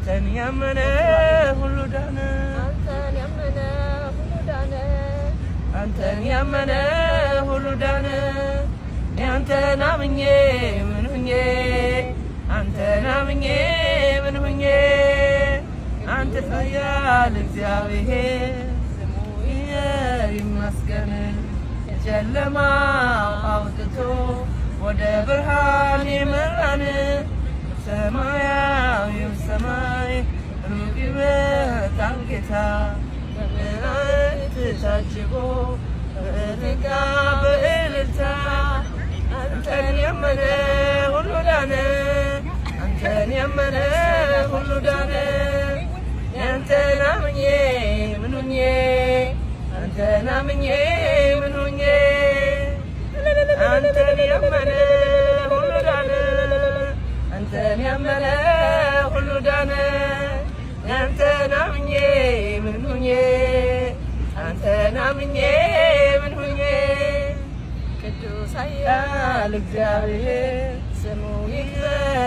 አንተን ያመነ ሁሉ ዳነ አንተን ያመነ ሁሉ ዳነ አንተን አምኜ ምን ሁኜ አንተን አምኜ ምን ሁኜ አንተ ኃያል እግዚአብሔር ስሙ ይመስገን ጨለማው አውጥቶ ወደ ብርሃን የመራን ሰማያዊው ሰማይ ሩቅ ይመጣል ጌታ በመላእክት ታጅቦ በእልልታ በእልልታ አንተን ያመነ ሁሉ ዳነ አንተን ያመነ ሁሉ ዳነ አንተን አምኜ ምን ሁኜ አንተን አምኜ ምን ሁኜ አንተን ያመነ ሁሉ ዳነ አንተን ያመነ ሁሉ ዳነ አንተን አምኜ ምን ሁኜ አንተን አምኜ ምን ሁኜ ቅዱስ ኃያል እግዚአብሔር ስሙ ይክበር